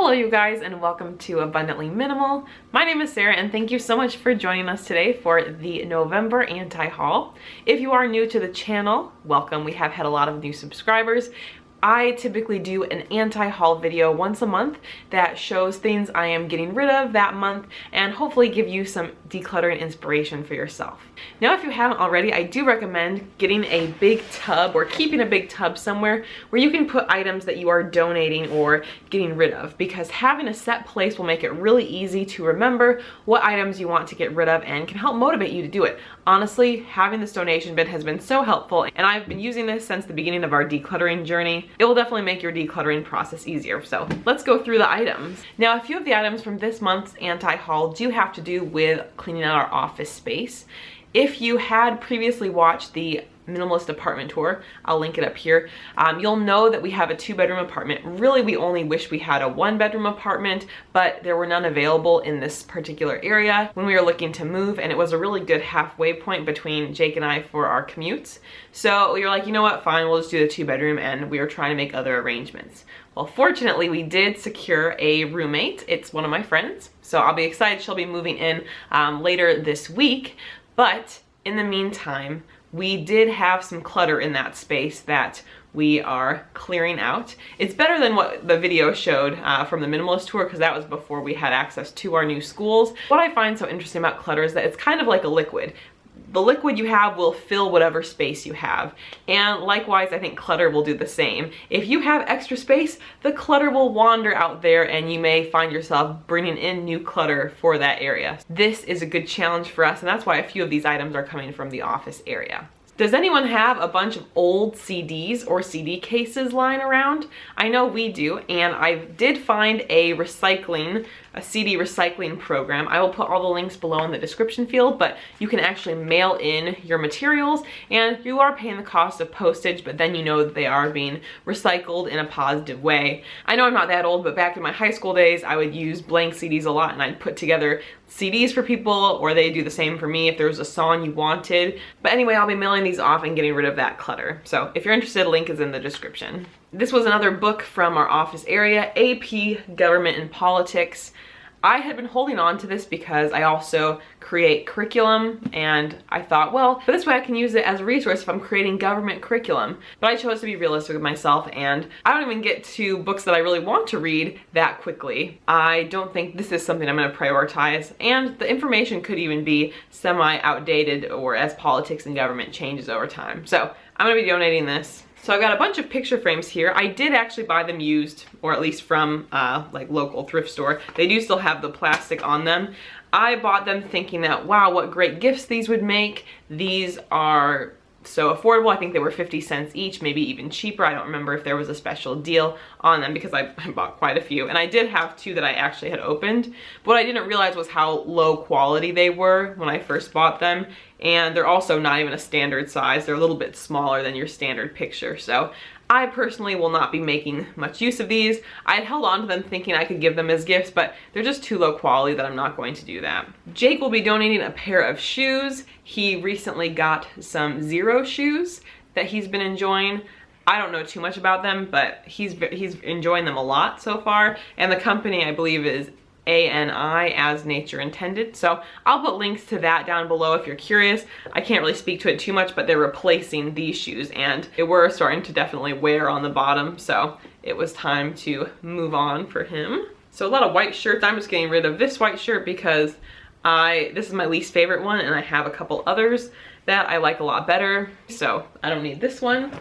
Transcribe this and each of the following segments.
Hello you guys, and welcome to Abundantly Minimal. My name is Sarah and thank you so much for joining us today for the November anti-haul. If you are new to the channel, welcome. We have had a lot of new subscribers. I typically do an anti-haul video once a month that shows things I am getting rid of that month and hopefully give you some decluttering inspiration for yourself. Now, if you haven't already, I do recommend getting a big tub or keeping a big tub somewhere where you can put items that you are donating or getting rid of, because having a set place will make it really easy to remember what items you want to get rid of and can help motivate you to do it. Honestly, having this donation bin has been so helpful, and I've been using this since the beginning of our decluttering journey. It will definitely make your decluttering process easier. So let's go through the items. Now, a few of the items from this month's anti-haul do have to do with cleaning out our office space. If you had previously watched the Minimalist apartment tour, I'll link it up here, you'll know that we have a 2-bedroom apartment. Really, we only wish we had a 1-bedroom apartment, but there were none available in this particular area when we were looking to move, and it was a really good halfway point between Jake and I for our commutes. So we were like, you know what, fine, we'll just do the 2-bedroom, and we were trying to make other arrangements. Well, fortunately, we did secure a roommate. It's one of my friends, so I'll be excited. She'll be moving in later this week, but in the meantime, we did have some clutter in that space that we are clearing out. It's better than what the video showed from the Minimalist tour, because that was before we had access to our new schools. What I find so interesting about clutter is that it's kind of like a liquid. The liquid you have will fill whatever space you have. And likewise, I think clutter will do the same. If you have extra space, the clutter will wander out there and you may find yourself bringing in new clutter for that area. This is a good challenge for us, and that's why a few of these items are coming from the office area. Does anyone have a bunch of old CDs or CD cases lying around? I know we do, and I did find a CD recycling program. I will put all the links below in the description field, but you can actually mail in your materials and you are paying the cost of postage, but then you know that they are being recycled in a positive way. I know I'm not that old, but back in my high school days, I would use blank CDs a lot, and I'd put together CDs for people, or they do the same for me if there was a song you wanted. But anyway, I'll be mailing these off and getting rid of that clutter. So if you're interested, link is in the description. This was another book from our office area, AP Government and Politics. I had been holding on to this because I also create curriculum, and I thought, well, but this way I can use it as a resource if I'm creating government curriculum. But I chose to be realistic with myself, and I don't even get to books that I really want to read that quickly. I don't think this is something I'm going to prioritize, and the information could even be semi-outdated or as politics and government changes over time. So I'm going to be donating this. So I've got a bunch of picture frames here. I did actually buy them used, or at least from like local thrift store. They do still have the plastic on them. I bought them thinking that, wow, what great gifts these would make. These are so affordable. I think they were 50 cents each, maybe even cheaper. I don't remember if there was a special deal on them because I bought quite a few. And I did have 2 that I actually had opened. But what I didn't realize was how low quality they were when I first bought them. And they're also not even a standard size. They're a little bit smaller than your standard picture. So I personally will not be making much use of these. I had held on to them thinking I could give them as gifts, but they're just too low quality that I'm not going to do that. Jake will be donating a pair of shoes. He recently got some Zero shoes that he's been enjoying. I don't know too much about them, but he's enjoying them a lot so far. And the company, I believe, is ANI, As Nature Intended. So I'll put links to that down below if you're curious. I can't really speak to it too much, but they're replacing these shoes, and they were starting to definitely wear on the bottom, so it was time to move on for him. So a lot of white shirts. I'm just getting rid of this white shirt because this is my least favorite one, and I have a couple others that I like a lot better, so I don't need this one. And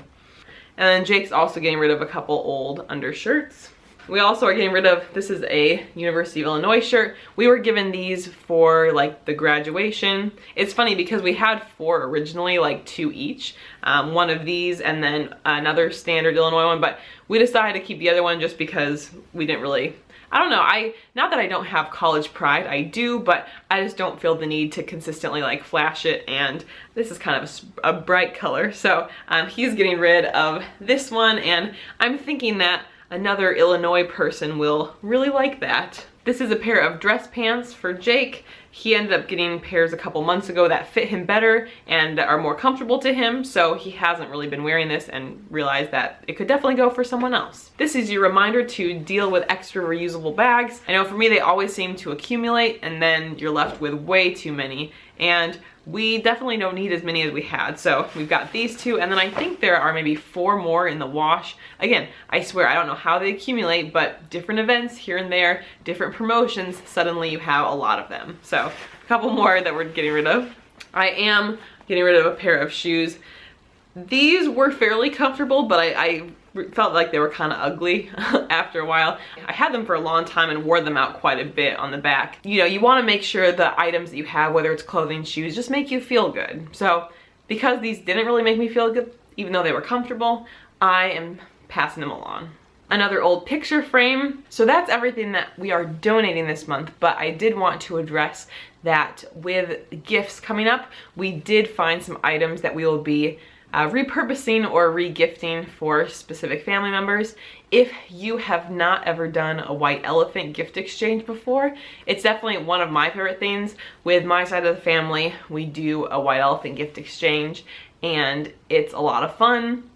then Jake's also getting rid of a couple old undershirts. We also are getting rid of, this is a University of Illinois shirt. We were given these for like the graduation. It's funny because we had 4 originally, like 2 each. One of these and then another standard Illinois one, but we decided to keep the other one just because we didn't really, I don't know, not that I don't have college pride, I do, but I just don't feel the need to consistently like flash it, and this is kind of a bright color. So he's getting rid of this one, and I'm thinking that another Illinois person will really like that. This is a pair of dress pants for Jake. He ended up getting pairs a couple months ago that fit him better and are more comfortable to him, so he hasn't really been wearing this and realized that it could definitely go for someone else. This is your reminder to deal with extra reusable bags. I know for me they always seem to accumulate and then you're left with way too many, and we definitely don't need as many as we had. So we've got these two, and then I think there are maybe 4 more in the wash. Again, I swear I don't know how they accumulate, but different events here and there, different promotions, suddenly you have a lot of them. So a couple more that we're getting rid of. I am getting rid of a pair of shoes. These were fairly comfortable, but I felt like they were kind of ugly after a while. I had them for a long time and wore them out quite a bit on the back. You know, you want to make sure the items that you have, whether it's clothing, shoes, just make you feel good. So because these didn't really make me feel good, even though they were comfortable, I am passing them along. Another old picture frame. So that's everything that we are donating this month, but I did want to address that with gifts coming up, we did find some items that we will be repurposing or re-gifting for specific family members. If you have not ever done a white elephant gift exchange before, it's definitely one of my favorite things. With my side of the family, we do a white elephant gift exchange and it's a lot of fun.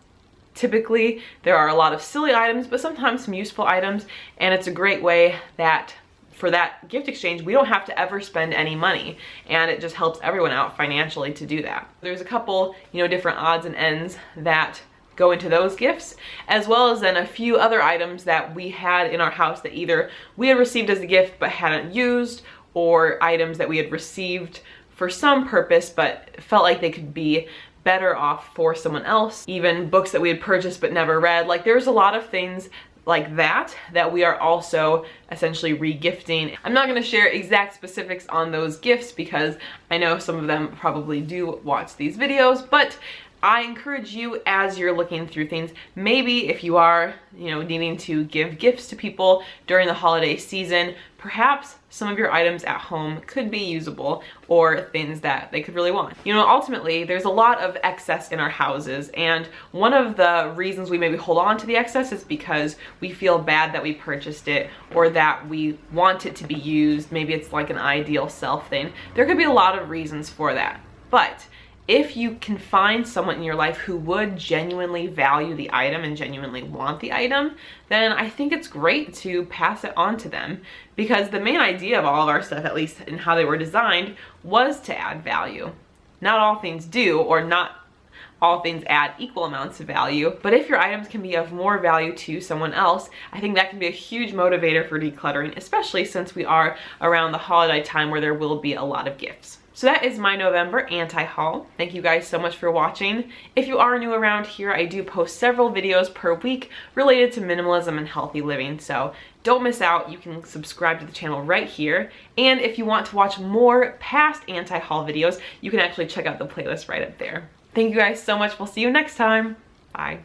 Typically, there are a lot of silly items, but sometimes some useful items, and it's a great way that for that gift exchange, we don't have to ever spend any money, and it just helps everyone out financially to do that. There's a couple, you know, different odds and ends that go into those gifts, as well as then a few other items that we had in our house that either we had received as a gift but hadn't used, or items that we had received for some purpose but felt like they could be better off for someone else. Even books that we had purchased but never read. Like, there's a lot of things like that we are also essentially re-gifting. I'm not going to share exact specifics on those gifts because I know some of them probably do watch these videos, but I encourage you, as you're looking through things, maybe if you are, you know, needing to give gifts to people during the holiday season, perhaps some of your items at home could be usable or things that they could really want. You know, ultimately, there's a lot of excess in our houses, and one of the reasons we maybe hold on to the excess is because we feel bad that we purchased it or that we want it to be used. Maybe it's like an ideal self thing. There could be a lot of reasons for that, but if you can find someone in your life who would genuinely value the item and genuinely want the item, then I think it's great to pass it on to them, because the main idea of all of our stuff, at least in how they were designed, was to add value. Not all things do, or not all things add equal amounts of value, but if your items can be of more value to someone else, I think that can be a huge motivator for decluttering, especially since we are around the holiday time where there will be a lot of gifts. So that is my November anti-haul. Thank you guys so much for watching. If you are new around here, I do post several videos per week related to minimalism and healthy living, so don't miss out. You can subscribe to the channel right here. And if you want to watch more past anti-haul videos, you can actually check out the playlist right up there. Thank you guys so much. We'll see you next time. Bye.